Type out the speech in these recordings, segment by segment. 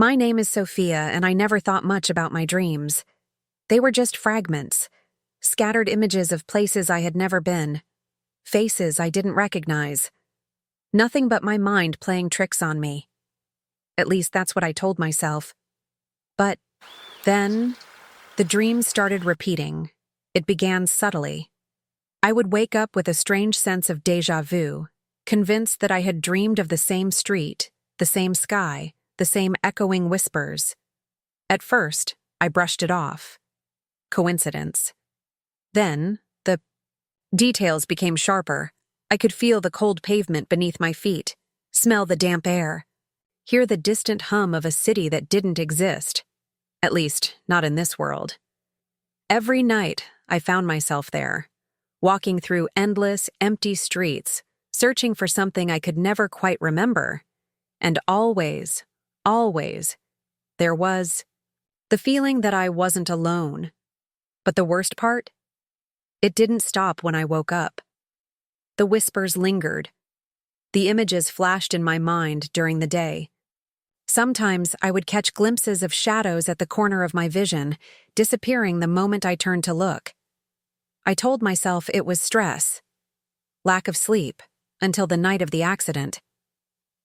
My name is Sofia, and I never thought much about my dreams. They were just fragments, scattered images of places I had never been, faces I didn't recognize. Nothing but my mind playing tricks on me. At least that's what I told myself. But then, the dream started repeating. It began subtly. I would wake up with a strange sense of déjà vu, convinced that I had dreamed of the same street, the same sky, the same echoing whispers. At first, I brushed it off. Coincidence. Then, the details became sharper. I could feel the cold pavement beneath my feet, smell the damp air, hear the distant hum of a city that didn't exist. At least, not in this world. Every night, I found myself there, walking through endless, empty streets, searching for something I could never quite remember. And always, there was the feeling that I wasn't alone. But the worst part? It didn't stop when I woke up. The whispers lingered. The images flashed in my mind during the day. Sometimes I would catch glimpses of shadows at the corner of my vision, disappearing the moment I turned to look. I told myself it was stress, lack of sleep, until the night of the accident.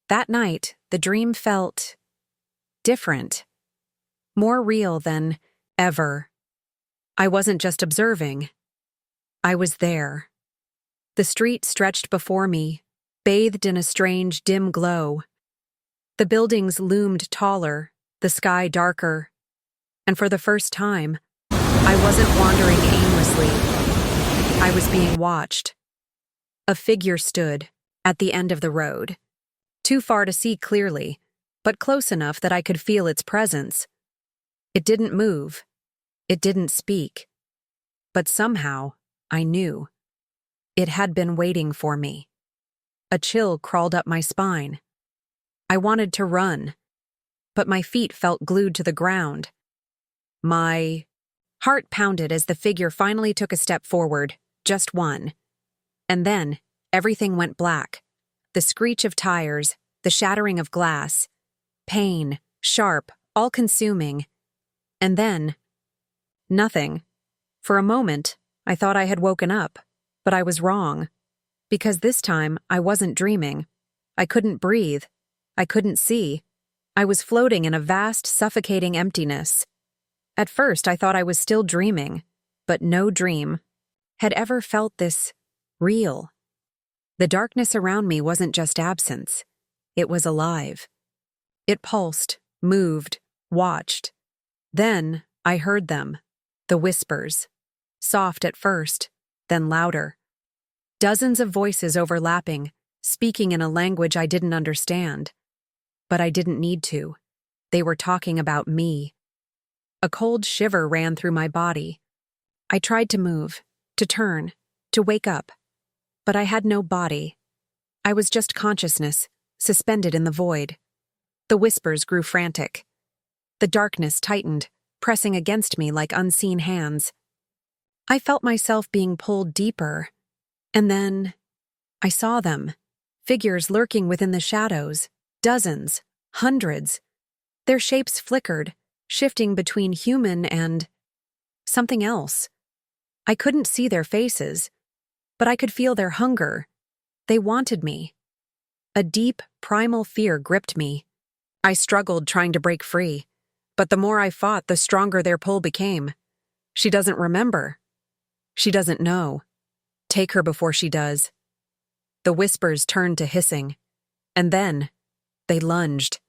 That night, the dream felt different, more real than ever. I wasn't just observing. I was there. The street stretched before me, bathed in a strange, dim glow. The buildings loomed taller, the sky darker, and for the first time, I wasn't wandering aimlessly. I was being watched. A figure stood at the end of the road, too far to see clearly, but close enough that I could feel its presence. It didn't move. It didn't speak. But somehow, I knew. It had been waiting for me. A chill crawled up my spine. I wanted to run, but my feet felt glued to the ground. My heart pounded as the figure finally took a step forward, just one. And then, everything went black. The screech of tires, the shattering of glass. Pain, sharp, all-consuming. And then, nothing. For a moment, I thought I had woken up, but I was wrong. Because this time, I wasn't dreaming. I couldn't breathe. I couldn't see. I was floating in a vast, suffocating emptiness. At first, I thought I was still dreaming, but no dream had ever felt this real. The darkness around me wasn't just absence. It was alive. It pulsed, moved, watched. Then I heard them, the whispers, soft at first, then louder. Dozens of voices overlapping, speaking in a language I didn't understand. But I didn't need to. They were talking about me. A cold shiver ran through my body. I tried to move, to turn, to wake up. But I had no body. I was just consciousness, suspended in the void. The whispers grew frantic. The darkness tightened, pressing against me like unseen hands. I felt myself being pulled deeper. And then, I saw them, figures lurking within the shadows. Dozens, hundreds. Their shapes flickered, shifting between human and something else. I couldn't see their faces, but I could feel their hunger. They wanted me. A deep, primal fear gripped me. I struggled trying to break free, but the more I fought, the stronger their pull became. She doesn't remember. She doesn't know. Take her before she does. The whispers turned to hissing, and then they lunged.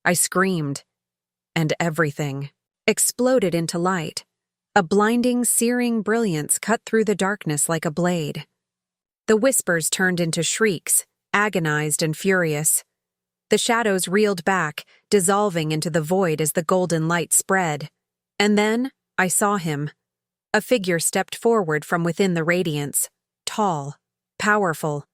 I screamed, and everything exploded into light. A blinding, searing brilliance cut through the darkness like a blade. The whispers turned into shrieks, agonized and furious. The shadows reeled back, dissolving into the void as the golden light spread. And then I saw him. A figure stepped forward from within the radiance, tall, powerful.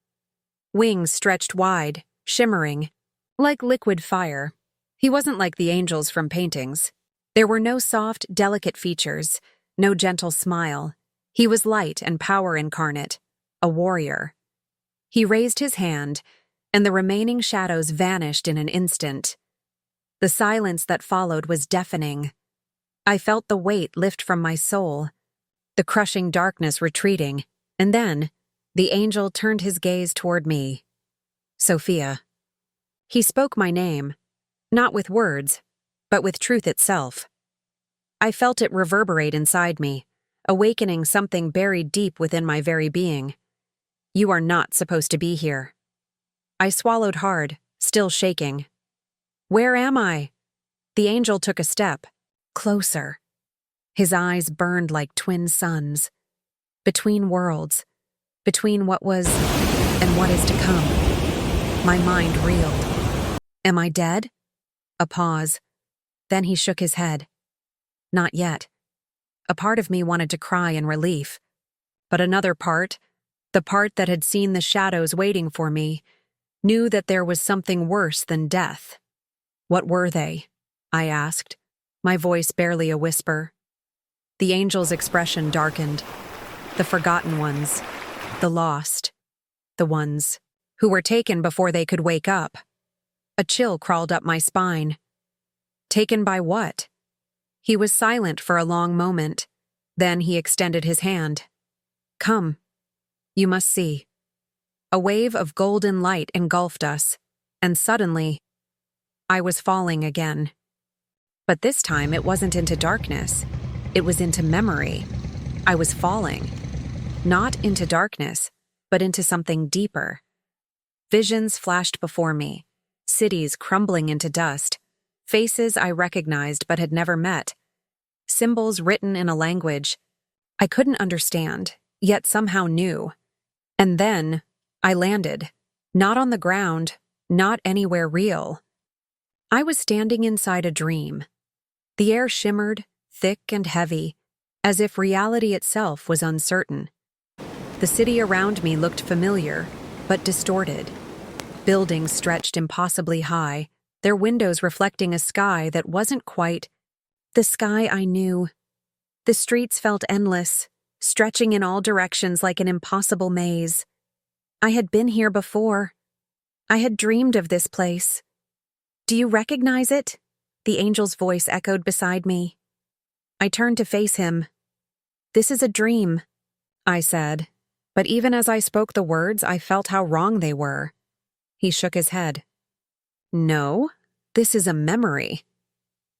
Wings stretched wide, shimmering, like liquid fire. He wasn't like the angels from paintings. There were no soft, delicate features, no gentle smile. He was light and power incarnate, a warrior. He raised his hand, and the remaining shadows vanished in an instant. The silence that followed was deafening. I felt the weight lift from my soul, the crushing darkness retreating, and then the angel turned his gaze toward me. Sofia. He spoke my name, not with words, but with truth itself. I felt it reverberate inside me, awakening something buried deep within my very being. You are not supposed to be here. I swallowed hard, still shaking. Where am I? The angel took a step, closer. His eyes burned like twin suns. Between worlds, between what was and what is to come. My mind reeled. Am I dead? A pause. Then he shook his head. Not yet. A part of me wanted to cry in relief. But another part, the part that had seen the shadows waiting for me, knew that there was something worse than death. What were they? I asked, my voice barely a whisper. The angel's expression darkened. The forgotten ones, the lost, the ones who were taken before they could wake up. A chill crawled up my spine. Taken by what? He was silent for a long moment. Then he extended his hand. Come. You must see. A wave of golden light engulfed us, and suddenly, I was falling again. But this time it wasn't into darkness. It was into memory. I was falling. Not into darkness, but into something deeper. Visions flashed before me, cities crumbling into dust, faces I recognized but had never met, symbols written in a language I couldn't understand, yet somehow knew. And then I landed, not on the ground, not anywhere real. I was standing inside a dream. The air shimmered, thick and heavy, as if reality itself was uncertain. The city around me looked familiar, but distorted. Buildings stretched impossibly high, their windows reflecting a sky that wasn't quite the sky I knew. The streets felt endless, stretching in all directions like an impossible maze. I had been here before. I had dreamed of this place. Do you recognize it? The angel's voice echoed beside me. I turned to face him. This is a dream, I said, but even as I spoke the words, I felt how wrong they were. He shook his head. No, this is a memory.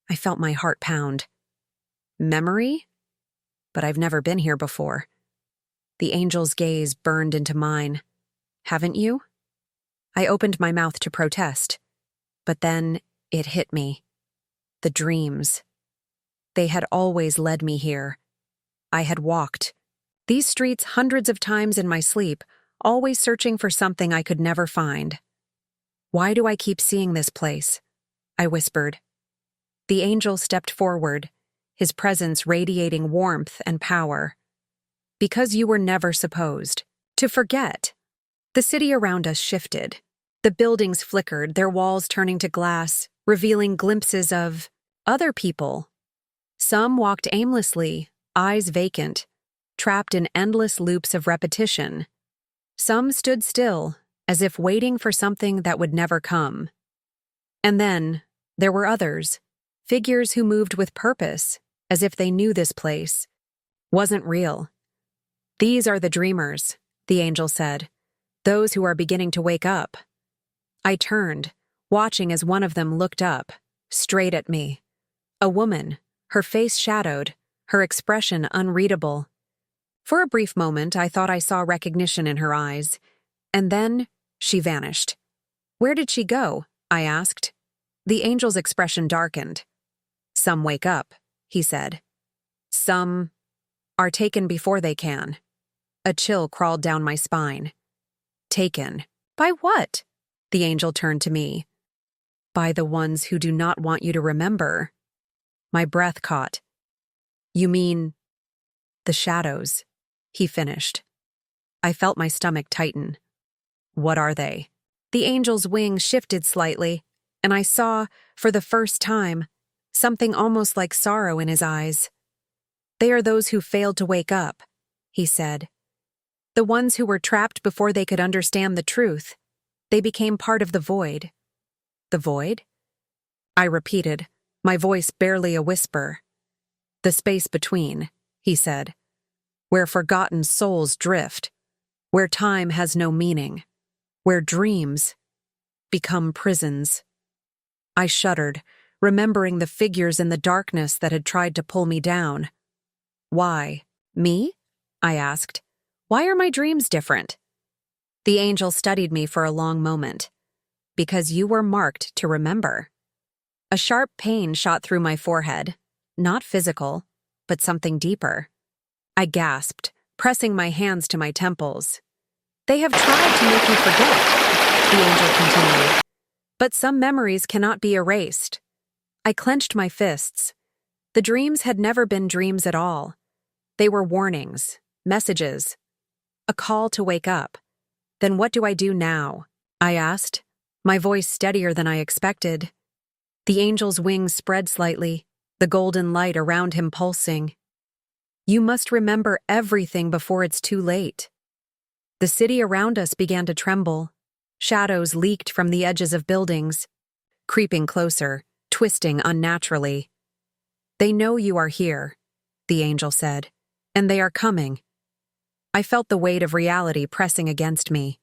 I felt my heart pound. Memory? But I've never been here before. The angel's gaze burned into mine. Haven't you? I opened my mouth to protest, but then it hit me. The dreams. They had always led me here. I had walked these streets hundreds of times in my sleep, always searching for something I could never find. Why do I keep seeing this place? I whispered. The angel stepped forward, his presence radiating warmth and power. Because you were never supposed to forget. The city around us shifted. The buildings flickered, their walls turning to glass, revealing glimpses of other people. Some walked aimlessly, eyes vacant, trapped in endless loops of repetition. Some stood still, as if waiting for something that would never come. And then, there were others, figures who moved with purpose, as if they knew this place wasn't real. These are the dreamers, the angel said, those who are beginning to wake up. I turned, watching as one of them looked up, straight at me. A woman, her face shadowed, her expression unreadable. For a brief moment, I thought I saw recognition in her eyes, and then she vanished. Where did she go? I asked. The angel's expression darkened. Some wake up, he said. Some are taken before they can. A chill crawled down my spine. Taken. By what? The angel turned to me. By the ones who do not want you to remember. My breath caught. You mean the shadows, he finished. I felt my stomach tighten. What are they? The angel's wings shifted slightly, and I saw, for the first time, something almost like sorrow in his eyes. They are those who failed to wake up, he said. The ones who were trapped before they could understand the truth. They became part of the void. The void? I repeated, my voice barely a whisper. The space between, he said, where forgotten souls drift, where time has no meaning, where dreams become prisons. I shuddered, remembering the figures in the darkness that had tried to pull me down. Why? Me? I asked. Why are my dreams different? The angel studied me for a long moment. Because you were marked to remember. A sharp pain shot through my forehead. Not physical, but something deeper. I gasped, pressing my hands to my temples. They have tried to make you forget, the angel continued. But some memories cannot be erased. I clenched my fists. The dreams had never been dreams at all. They were warnings, messages, a call to wake up. Then what do I do now? I asked, my voice steadier than I expected. The angel's wings spread slightly, the golden light around him pulsing. You must remember everything before it's too late. The city around us began to tremble. Shadows leaked from the edges of buildings, creeping closer, twisting unnaturally. They know you are here, the angel said, and they are coming. I felt the weight of reality pressing against me.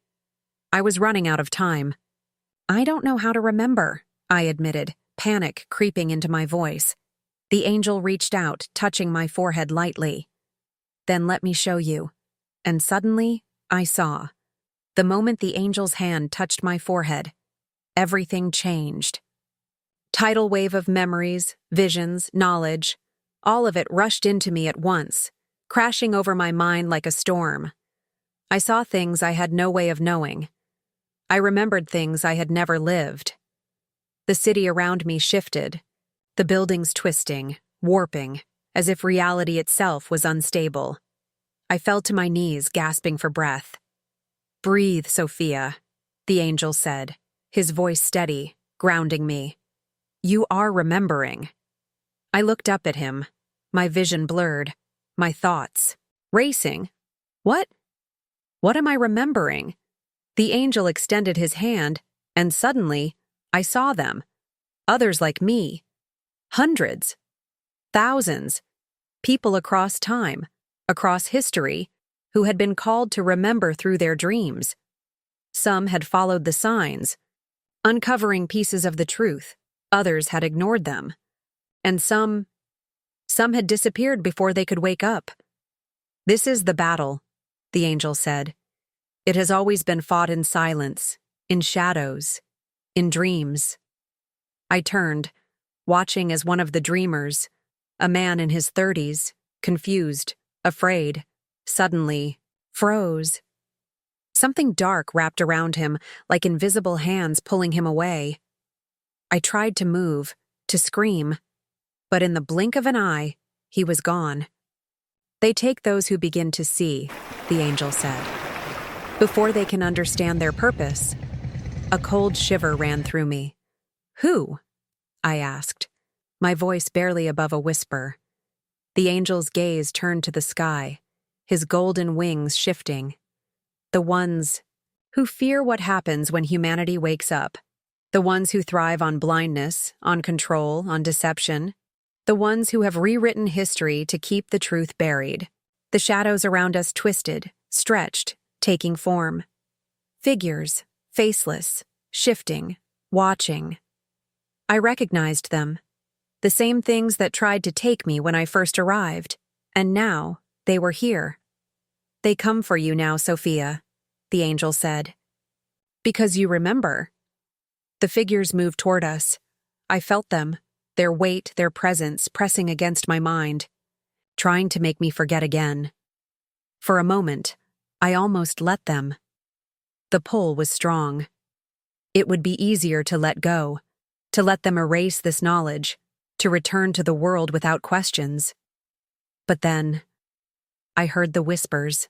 I was running out of time. I don't know how to remember, I admitted, panic creeping into my voice. The angel reached out, touching my forehead lightly. Then let me show you. And suddenly, I saw. The moment the angel's hand touched my forehead, everything changed. Tidal wave of memories, visions, knowledge, all of it rushed into me at once, crashing over my mind like a storm. I saw things I had no way of knowing. I remembered things I had never lived. The city around me shifted, the buildings twisting, warping, as if reality itself was unstable. I fell to my knees, gasping for breath. Breathe, Sofia, the angel said, his voice steady, grounding me. You are remembering. I looked up at him, my vision blurred, my thoughts racing. What? What am I remembering? The angel extended his hand, and suddenly, I saw them. Others like me. Hundreds. Thousands. People across time, across history, who had been called to remember through their dreams. Some had followed the signs, uncovering pieces of the truth. Others had ignored them. And some had disappeared before they could wake up. This is the battle, the angel said. It has always been fought in silence, in shadows, in dreams. I turned, watching as one of the dreamers, a man in his 30s, confused, afraid, suddenly froze. Something dark wrapped around him, like invisible hands pulling him away. I tried to move, to scream, but in the blink of an eye, he was gone. They take those who begin to see, the angel said. Before they can understand their purpose. A cold shiver ran through me. Who? I asked, my voice barely above a whisper. The angel's gaze turned to the sky, his golden wings shifting. The ones who fear what happens when humanity wakes up. The ones who thrive on blindness, on control, on deception. The ones who have rewritten history to keep the truth buried. The shadows around us twisted, stretched, taking form. Figures, faceless, shifting, watching. I recognized them. The same things that tried to take me when I first arrived. And now, they were here. They come for you now, Sofia, the angel said. Because you remember. The figures moved toward us. I felt them, their weight, their presence pressing against my mind, trying to make me forget again. For a moment, I almost let them. The pull was strong. It would be easier to let go, to let them erase this knowledge, to return to the world without questions. But then, I heard the whispers.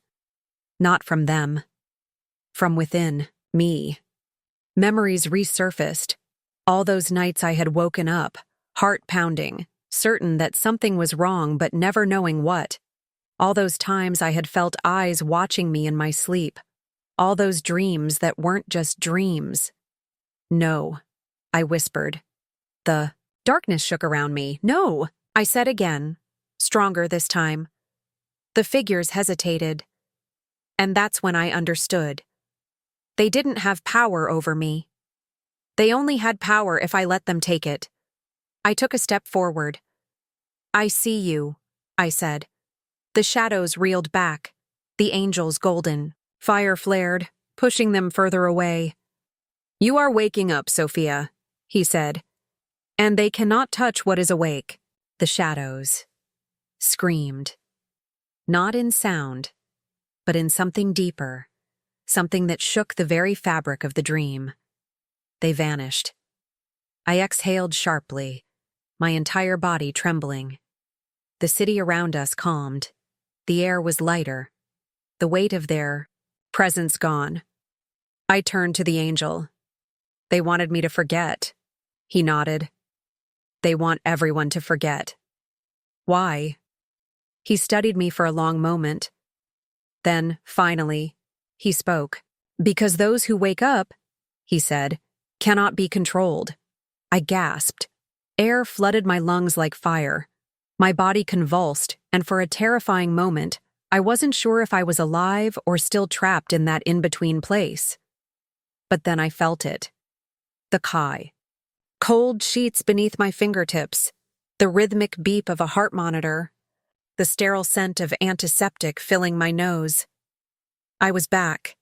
Not from them. From within, me. Memories resurfaced. All those nights I had woken up, heart pounding, certain that something was wrong but never knowing what. All those times I had felt eyes watching me in my sleep. All those dreams that weren't just dreams. No, I whispered. The darkness shook around me. "No," I said again, stronger this time. The figures hesitated. And that's when I understood. They didn't have power over me. They only had power if I let them take it. I took a step forward. "I see you," I said. The shadows reeled back, the angels golden. Fire flared, pushing them further away. "You are waking up, Sofia," he said. "And they cannot touch what is awake." The shadows screamed. Not in sound, but in something deeper, something that shook the very fabric of the dream. They vanished. I exhaled sharply, my entire body trembling. The city around us calmed. The air was lighter, the weight of their presence gone. I turned to the angel. "They wanted me to forget." He nodded. "They want everyone to forget." "Why?" He studied me for a long moment. Then, finally, he spoke. "Because those who wake up," he said, "cannot be controlled." I gasped. Air flooded my lungs like fire. My body convulsed, and for a terrifying moment, I wasn't sure if I was alive or still trapped in that in-between place. But then I felt it. The Kai. Cold sheets beneath my fingertips, the rhythmic beep of a heart monitor, the sterile scent of antiseptic filling my nose. I was back.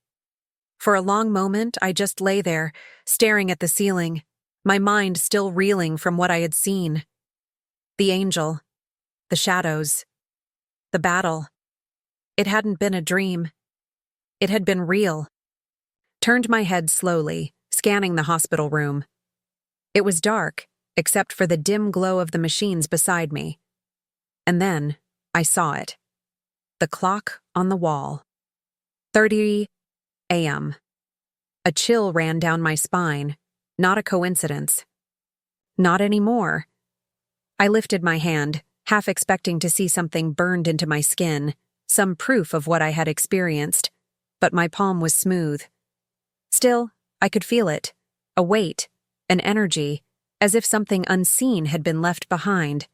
For a long moment, I just lay there, staring at the ceiling, my mind still reeling from what I had seen. The angel, the shadows, the battle. It hadn't been a dream. It had been real. Turned my head slowly, scanning the hospital room. It was dark, except for the dim glow of the machines beside me. And then, I saw it. The clock on the wall. 30 a.m. A chill ran down my spine, not a coincidence. Not anymore. I lifted my hand, half expecting to see something burned into my skin, some proof of what I had experienced, but my palm was smooth. Still, I could feel it, a weight, an energy, as if something unseen had been left behind.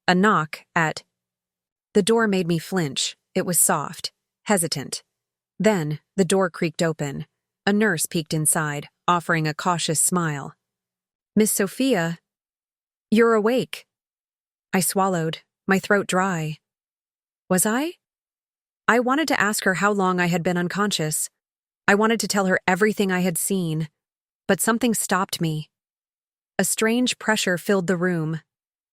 A knock at the door made me flinch. It was soft, hesitant. Then, the door creaked open. A nurse peeked inside, offering a cautious smile. "Miss Sofia, you're awake." I swallowed, my throat dry. Was I? I wanted to ask her how long I had been unconscious. I wanted to tell her everything I had seen, but something stopped me. A strange pressure filled the room.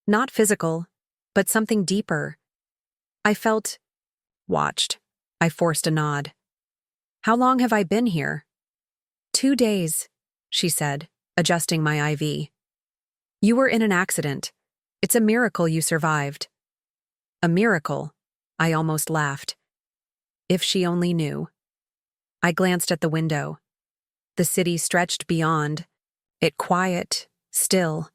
Not physical, but something deeper. I felt watched. I forced a nod. "How long have I been here?" 2 days, she said, adjusting my IV. "You were in an accident. It's a miracle you survived." A miracle? I almost laughed. If she only knew. I glanced at the window. The city stretched beyond, it quiet, still.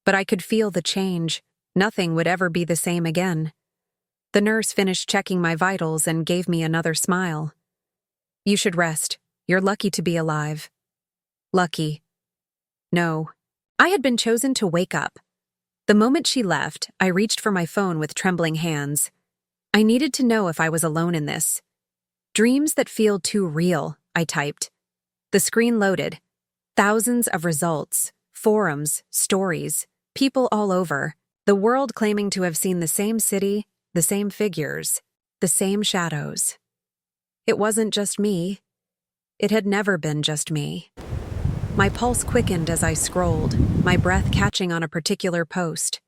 But I could feel the change. Nothing would ever be the same again. The nurse finished checking my vitals and gave me another smile. "You should rest. You're lucky to be alive." Lucky. No. I had been chosen to wake up. The moment she left, I reached for my phone with trembling hands. I needed to know if I was alone in this. "Dreams that feel too real," I typed. The screen loaded. Thousands of results, forums, stories, people all over, the world claiming to have seen the same city, the same figures, the same shadows. It wasn't just me. It had never been just me. My pulse quickened as I scrolled, my breath catching on a particular post.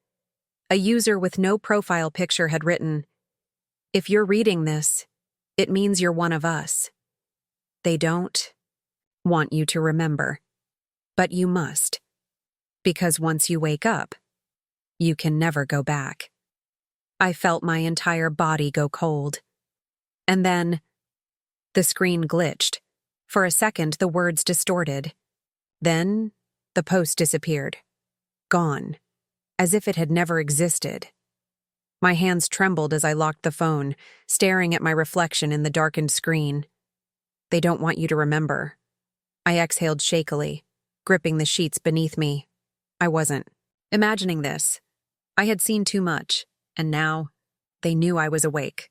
A user with no profile picture had written, "If you're reading this, it means you're one of us. They don't want you to remember, but you must, because once you wake up, you can never go back." I felt my entire body go cold. And then, the screen glitched. For a second, the words distorted. Then, the post disappeared. Gone. As if it had never existed. My hands trembled as I locked the phone, staring at my reflection in the darkened screen. They don't want you to remember. I exhaled shakily, gripping the sheets beneath me. I wasn't. Imagining this, I had seen too much, and now they knew I was awake.